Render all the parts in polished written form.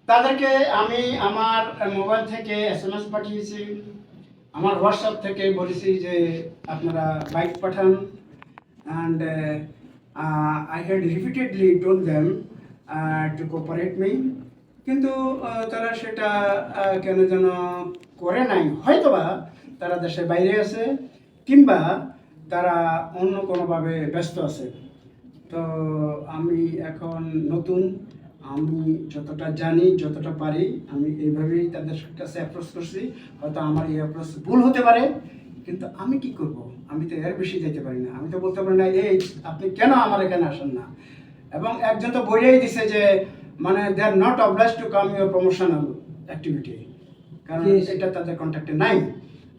তাদেরকে আমি আমার মোবাইল থেকে SMS পাঠিয়েছি, আমার হোয়াটসঅ্যাপ থেকে বলেছি যে আপনারা বাইক পাঠান, and I had repeatedly told them to cooperate me, কিন্তু তারা সেটা কেন যেন করে নাই। হয়তোবা তারা দেশের বাইরে আছে কিংবা তারা অন্য কোনোভাবে ব্যস্ত আছে। তো আমি এখন নতুন, আমি যতটা জানি যতটা পারি আমি এইভাবেই তাদের কাছে অ্যাপ্রোচ করছি। হয়তো আমার এই অ্যাপ্রোচ ভুল হতে পারে, কিন্তু আমি কি করব? আমি তো এর বেশি যেতে পারি না। আমি তো বলতে পারি না এই আপনি কেন আমার এখানে আসেন না। এবং একজন তো বলেই দিছে যে মানে they are not obliged to come your promotional activity, কারণ এটা তাদের কন্ট্যাক্টে নাই।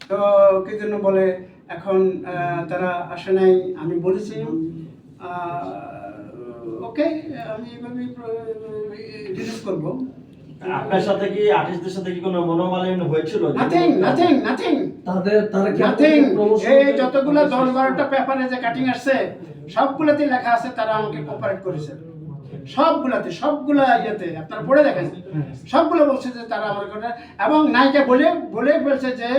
তো কি জন্য বলে এখন তারা আসে নাই। আমি বলেছি ওকে, আমি এভাবে রিলিজ করব। আপনার সাথে কি আর্টিস্টদের সাথে কি কোনো মনোমালিন্য হয়েছিল? নাথিং। তারা কি নাথিং। promotion এই যতগুলো 10-12টা পেপারে যে কাটিং আসছে সবগুলোতে লেখা আছে তারা আমাকে কোঅপারেট করেছে। সবগুলা ইয়েতে আপনারা পড়ে দেখেন, সবগুলো বলছে যে তারা আমার কথা, এবং নায়িকা বলে বলছে যে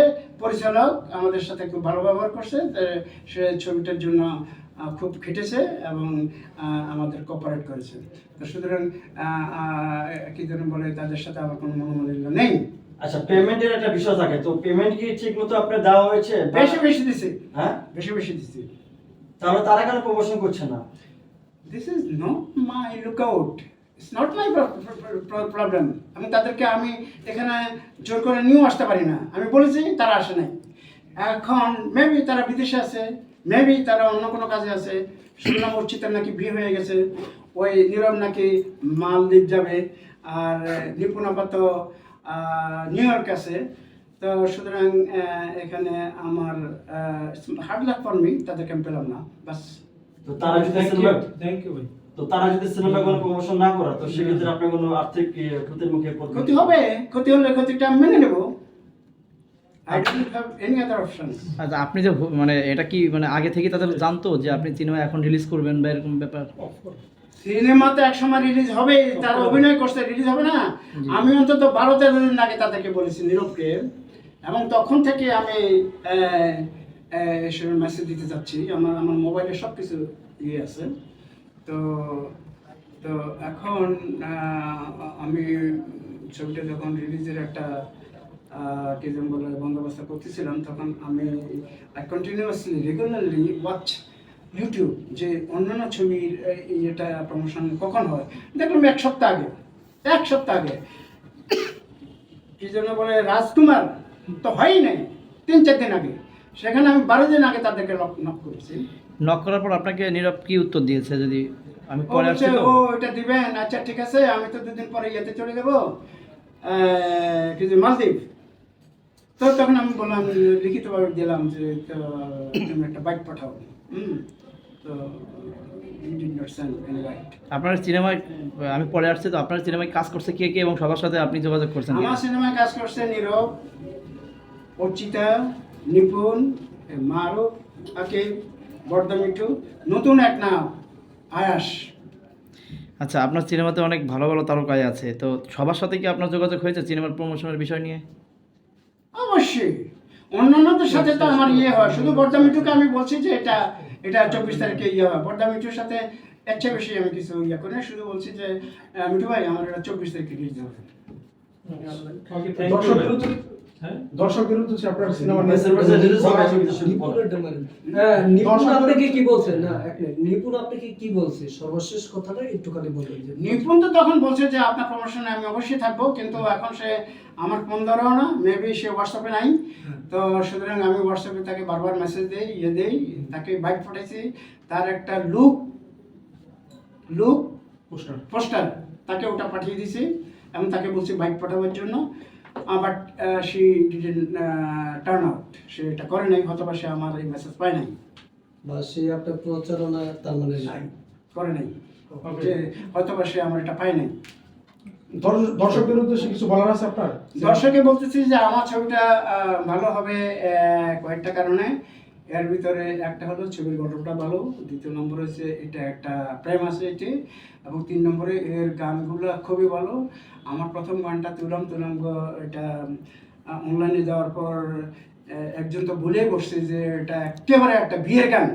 পরিচালক আমাদের সাথে খুব ভালো ব্যবহার করছে, সে ছবিটার জন্য খুব খেটেছে এবং আমাদের কোঅপারেট করেছে। তো সুতরাং কি যেন বলে তাদের সাথে আমার কোনো মনোমালিন্য নেই। আচ্ছা, পেমেন্টের একটা বিষয় থাকে, তো পেমেন্ট কি ঠিকমতো আপনার দেওয়া হয়েছে? বেশি দিছি। হ্যাঁ, বেশি দিছি। তাহলে তারা কেন প্রমোশন করছে না? This is not my lookout. It's not my problem. আমি তাদেরকে এখানে জোর করে নিয়েও আসতে পারি না। আমি বলেছি তারা আসে নাই। এখন মেবি তারা বিদেশে আছে, মেবি তারা অন্য কোনো কাজে আছে। শুনলাম উচ্চিতার নাকি বিয়ে হয়ে গেছে, ওই নীরব নাকি মালদ্বীপ যাবে, আর নিপুণ আপাত নিউ ইয়র্ক আছে। তো সুতরাং এখানে আমার হার্ড লাক ফর মি, তাদেরকে আমি পেলাম না, বাস। তো তারা যদি তারা যদি সিনেমা কোনো প্রমোশন না করে, তো সেক্ষেত্রে আপনি কোনো আর্থিক ক্ষতির মুখে পড়বেন? ক্ষতি হলে ক্ষতিটা আমি মেনে নেব। I don't have any other options. আচ্ছা, আপনি যে মানে এটা কি মানে আগে থেকে তাদের জানতো যে আপনি সিনেমা এখন রিলিজ করবেন বা এরকম ব্যাপার? সিনেমা তো একসময় রিলিজ হবে, তারা অভিনয় করছে, রিলিজ হবে না? আমি অন্তত 12-13 দিন আগে তাদেরকে বলেছি, নীরবকে, এবং তখন থেকে আমি এসবের মেসেজ দিতে যাচ্ছি। আমার মোবাইলে সব কিছু ইয়ে আছে। তো এখন আমি ছবিটা যখন রিলিজের একটা কি যেন বলে বন্দোবস্ত করতেছিলাম, তখন আমি কন্টিনিউয়াসলি রেগুলারলি ওয়াচ ইউটিউব, যে অন্যান্য ছবির এটা প্রমোশন কখন হয়। দেখলাম এক সপ্তাহ আগে কি যেন বলে রাজকুমার, তো হয়ই নাই 3-4 দিন আগে। সেখানে আমি 12 দিন আগে তাদেরকে নক করেছি। নক করার পর আপনাকে নীরব কি উত্তর দিয়েছে? যদি আমি পরে আসছি তো এটা দিবেন, আচ্ছা ঠিক আছে, আমি তো 2 দিন পরে ইয়েতে চলে যাবো মালদ্বীপ। তো তখন আমি বললাম, লিখিতভাবে দিলাম যে তুমি একটা বাইক পাঠাও। তো আপনার সিনেমায় আমি পরে আসছি, তো আপনার সিনেমায় কাজ করছে কে কে এবং সবার সাথে আপনি যোগাযোগ করছেন? আমার সিনেমায় কাজ করছে নীরব, অর্চিতা, নিপুণ, মারুফ, আকিব, বর্দা মিঠু, নতুন এক নাম আয়াস। আচ্ছা, আপনার সিনেমাতে অনেক ভালো ভালো তারকাই আছে, তো সবার সাথে কি আপনার যোগাযোগ হয়েছে সিনেমার প্রমোশনের বিষয় নিয়ে? অবশ্যই, অন্যান্যদের সাথে তো আমার ইয়ে হয়। শুধু বর্দা মিঠুকে আমি বলছি যে এটা 24 তারিখে ইয়ে হয়। বর্দা মিঠুর সাথে এর চেয়ে বেশি আমি কিছু ইয়ে করি না, শুধু বলছি যে মিঠু ভাই আমার এটা 24 তারিখে রিলিজ হবে। দর্শকদের উদ্দেশ্যে আপনার সিনেমা আপনাকে কি বলছেন? না, নিপুণ আপনাকে কি বলছে সর্বশেষ কথাটা একটুখানি বলবেন? নিপুণ তো তখন বলছে যে আপনার প্রমোশনে আমি অবশ্যই থাকবো, কিন্তু এখন সে আমার ফোন ধরেও না, মেবি সে হোয়াটসঅ্যাপে নাই। তো সুতরাং আমি হোয়াটসঅ্যাপে তাকে বারবার মেসেজ দেই, তাকে বাইক পাঠাইছি, তার একটা লুক পোস্টার তাকে ওটা পাঠিয়ে দিয়েছি, এবং তাকে বলছি বাইক পাঠাবার জন্য। But she didn't turn out, সে এটা করে নাই। হয়তোবা সে আমার এই মেসেজ পায় নাই, বা সে আপনার প্রচারণা তার মানে করে নাই, যে হয়তোবা সে আমার এটা পায় নাই। দর্শকদের উদ্দেশ্যে কিছু বলার আছে আপনার? দর্শকে বলতেছি যে আমার ছবিটা ভালো হবে কয়েকটা কারণে। এর ভিতরে একটা হলো ছবির গল্পটা ভালো, দ্বিতীয় নম্বর হচ্ছে এটা একটা প্রেম আছে এটি, এবং 3 নম্বরে এর গানগুলো খুবই ভালো। আমার প্রথম গানটা তুলাম তুলাম গো, এটা অনলাইনে যাওয়ার পর একজন তো ভুলেই বসছে যে এটা একেবারে একটা বিয়ের গান।